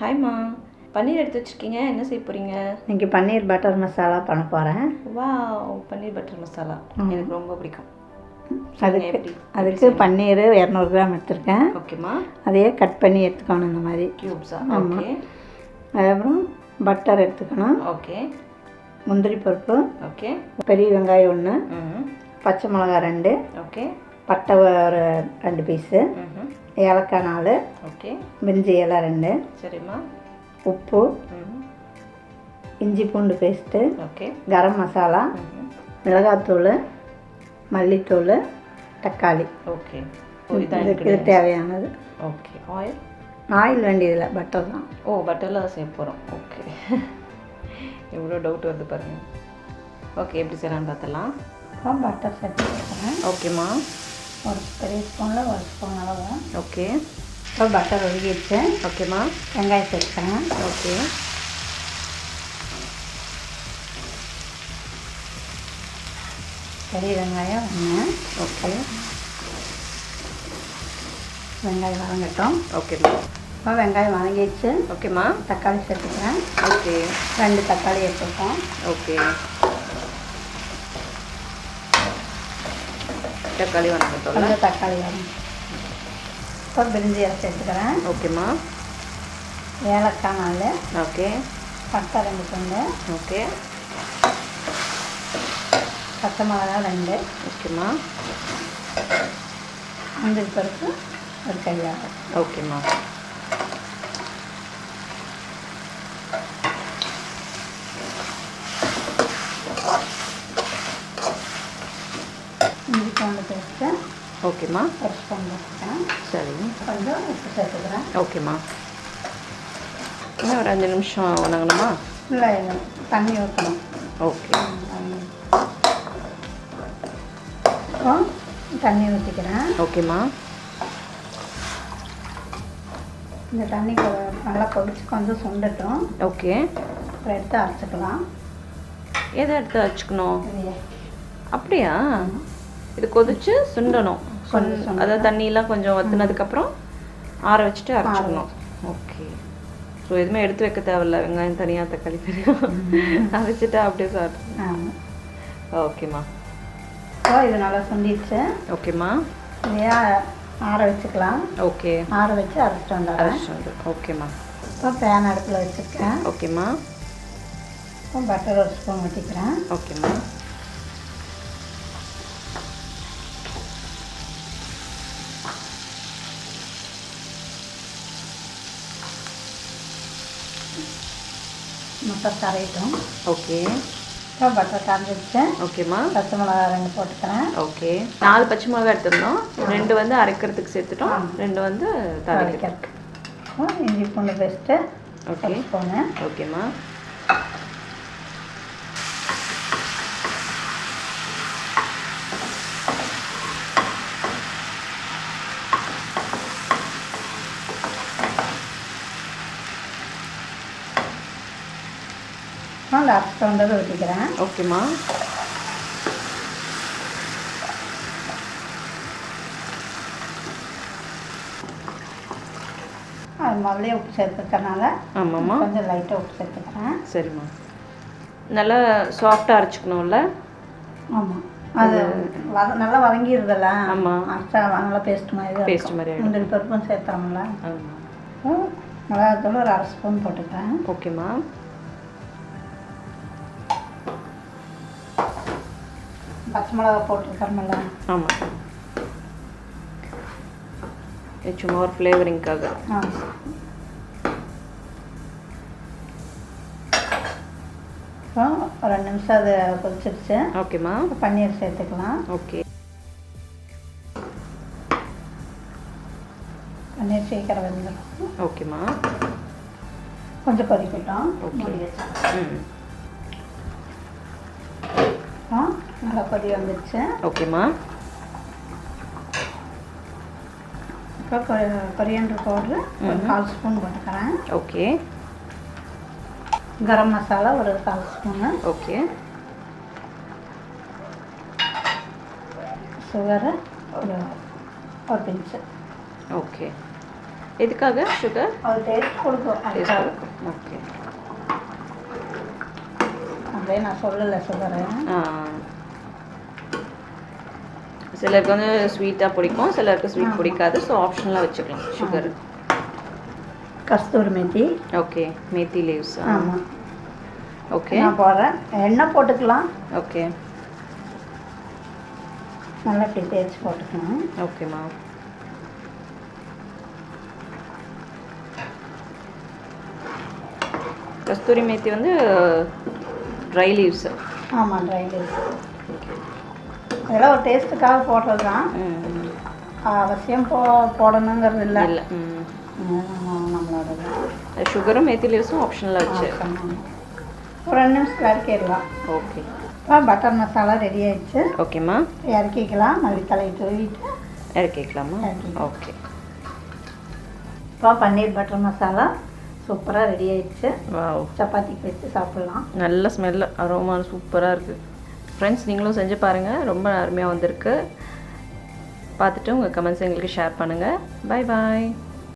ஹாய்மா, பன்னீர் எடுத்து வச்சுருக்கீங்க, என்ன செய்ய போகிறீங்க? இன்றைக்கி பன்னீர் பட்டர் மசாலா பண்ண போகிறேன். பன்னீர் பட்டர் மசாலா எனக்கு ரொம்ப பிடிக்கும். அதுக்கு பன்னீர் 200 கிராம் எடுத்துருக்கேன். ஓகேம்மா. அதையே கட் பண்ணி எடுத்துக்கணும் இந்த மாதிரி க்யூப்ஸா. ஆமாம். அதுக்கப்புறம் பட்டர் எடுத்துக்கணும். ஓகே. முந்திரி பருப்பு. ஓகே. பெரிய வெங்காயம் 1, பச்சை மிளகாய் 2, ஓகே, பட்டை ஒரு 2 பீஸு, ஏலக்காய் 4, ஓகே, பிரிஞ்சி இலை 2, சரிம்மா, உப்பு, இஞ்சி பூண்டு பேஸ்ட்டு, ஓகே, கரம் மசாலா, மிளகாத்தூள், மல்லித்தூள், தக்காளி. ஓகே, இதுக்கு தேவையானது. ஓகே. ஆயில்? ஆயில் வேண்டியதில்லை, பட்டர் தான். பட்டரில் தான் செய்ய போகிறோம். ஓகே. எவ்வளோ டவுட் வருது பாருங்கள். ஓகே, எப்படி செய்யலான்னு பார்த்துலாம். பட்டர் சேர்த்து வைக்கிறேன். ஓகேம்மா. ஒரு பெரிய ஸ்பூனில் 1 ஸ்பூன் அளவு. ஓகே. இப்போ பட்டர் உருகிடுச்சு. ஓகேம்மா. வெங்காயம் சேர்த்துக்கிறேன். ஓகே. பெரிய வெங்காயம் 1. ஓகே. வெங்காயம் வதங்கட்டும். ஓகேம்மா. இப்போ வெங்காயம் வதங்கிடுச்சு. ஓகேம்மா. தக்காளி சேர்த்துக்கிறேன். ஓகே. 2 தக்காளி எடுத்துருக்கோம். ஓகே. தக்காளி வதங்கட்டும். கொஞ்சம் தக்காளி வதங்க. இப்போ பிரிஞ்சி இலை சேர்த்துக்கிறேன். ஓகேம்மா. ஏலக்காய் 4. ஓகே. பட்டை 2 துண்டு. ஓகே. பச்சை மிளகாய் 2. ஓகேம்மா. முந்திரி பருப்பு ஒரு கையாக. ஓகேம்மா. இஞ்சி பூண்டு பேஸ்ட்டு. ஓகேம்மா. ஒரு ஸ்பூன் போட்டுக்கிறேன். சரி. கொஞ்சம் உப்பு சேர்த்துக்கிறேன். ஓகேம்மா. இன்னும் ஒரு 5 நிமிஷம் வணங்கணுமா? இல்லை, தண்ணி ஊற்றணும். ஓகே. இப்போ தண்ணி ஊற்றிக்கிறேன். ஓகேம்மா. இந்த தண்ணி நல்லா கொதிச்சு கொஞ்சம் சுண்டட்டும். ஓகே. அப்புறம் எடுத்து அரைச்சிக்கலாம். எதை எடுத்து வச்சுக்கணும்? சரியா? அப்படியா? இது கொதிச்சு சுண்டணும். அதாவது தண்ணியெலாம் கொஞ்சம் வற்றினதுக்கப்புறம் ஆற வச்சுட்டு அரைச்சிக்கணும். ஓகே. ஸோ எதுவுமே எடுத்து வைக்க தேவையில்ல. வெங்காயம் தனியாக, தக்காளி தனியாக அரைச்சிட்டா அப்படியே சாப்பிட்டு. ஆமாம். ஓகேம்மா. இப்போ இது நல்லா சுண்டிடுச்சு. ஓகேம்மா. இதையா ஆற வச்சுக்கலாம். ஓகே. ஆற வச்சு அரைச்சிட்டு வந்துடுறேன். ஓகேம்மா. இப்போ பேன் அடுப்பில் வச்சுருக்கேன். ஓகேம்மா. இப்போ பட்டர் 1 ஸ்பூன் ஊற்றிக்கிறேன். ஓகேம்மா. முட்டை கரையிட்டும். ஓகே. இப்போ பட்டர் கரைஞ்சிடுச்சு. ஓகேம்மா. பச்சை மிளகா 2 போட்டுக்கிறேன். ஓகே. 4 பச்சை மிளகா எடுத்துருந்தோம். 2 வந்து அரைக்கிறதுக்கு சேர்த்துட்டோம். 2 வந்து தாளிக்கிறதுக்கு. இஞ்சி பூண்டு பேஸ்ட்டு. ஓகே. 1 ஸ்பூனு. ஓகேம்மா. அந்த அரைச்சிட்டு வந்ததை ஊற்றிக்கிறேன். ஓகேம்மா. அது முதல்ல உப்பு சேர்த்துக்கிறனால ஆமாம்மா, கொஞ்சம் லைட்டாக உப்பு சேர்த்துக்கிறேன். சரிம்மா. நல்லா சாஃப்டாக அரைச்சிக்கணும்ல? ஆமாம். அது நல்லா வதங்கிடுதல்ல. ஆமாம். அரைச்சா நல்லா பேஸ்ட் மாதிரி முந்திரி பருப்பும் சேர்த்தோம்ல. ஆமாம். மிளகாத்தூள் ஒரு 1/2 ஸ்பூன் போட்டுக்கிறேன். ஓகேம்மா. பச்சை மிளகா போட்டுருக்கோம்ல. ஆமாம். சும்மா ஒரு ஃப்ளேவரிங்காக. இப்போ ஒரு 2 நிமிஷம் அது கொதிச்சிருச்சு. ஓகேம்மா. பன்னீர் சேர்த்துக்கலாம். ஓகே. பன்னீர் சீக்கிரம் வெந்துடும். ஓகேம்மா. கொஞ்சம் கொதிக்கட்டும். ஓகே. நல்லா கொதி வந்துடுச்சு. ஓகேம்மா. இப்போ கொரியண்டர் பவுட்ரு ஒரு 1/4 ஸ்பூன் போட்டுக்கிறேன். ஓகே. கரம் மசாலா ஒரு 1/4 ஸ்பூனு. ஓகே. சுகரு ஒரு பிஞ்சு. ஓகே. எதுக்காக சுகர்? அது டேஸ்ட் கொடுக்கும். டேஸ்ட் கொடுக்கும். ஓகே. அப்படியே நான் சொல்லலை சுகரு. சிலருக்கு வந்து ஸ்வீட்டாக பிடிக்கும், சிலருக்கு ஸ்வீட் பிடிக்காது. ஸோ ஆப்ஷனலாக வச்சுக்கலாம் சுகர். கஸ்தூரி மேத்தி. ஓகே. மேத்தி லீவ்ஸ். ஆமாம். ஓகே. நான் போடுறேன். எண்ணெய் போட்டுக்கலாம். ஓகே. நல்லா இப்படி தேய்ச்சி போட்டுக்கலாம். ஓகேம்மா. கஸ்தூரி மேத்தி வந்து ட்ரை லீவ்ஸ். ஆமாம், ட்ரை லீவ்ஸ். இதெல்லாம் ஒரு டேஸ்ட்டுக்காக போடுறது தான். அவசியம் போடணுங்கிறது இல்லை. இல்லை. நம்மளோட சுகரும் மேத்தி லீவ்ஸும் ஆப்ஷனலாக வச்சு ஒரு 2 நிமிஷத்தில் இறக்கிடலாம். ஓகே. பட்டர் மசாலா ரெடி ஆயிடுச்சு. ஓகேம்மா. இறக்கிக்கலாம். மல்லித்தலை தூவிட்டு இறக்கிக்கலாமா? ஓகே. இப்போ பன்னீர் பட்டர் மசாலா சூப்பராக ரெடி ஆயிடுச்சு. வாவ். சப்பாத்திக்கு வச்சு சாப்பிட்லாம். நல்ல ஸ்மெல், அரோமா சூப்பராக இருக்குது. ஃப்ரெண்ட்ஸ், நீங்களும் செஞ்சு பாருங்கள். ரொம்ப அருமையாக வந்திருக்கு. பார்த்துட்டு உங்கள் கமெண்ட்ஸ் எங்களுக்கு ஷேர் பண்ணுங்கள். Bye bye.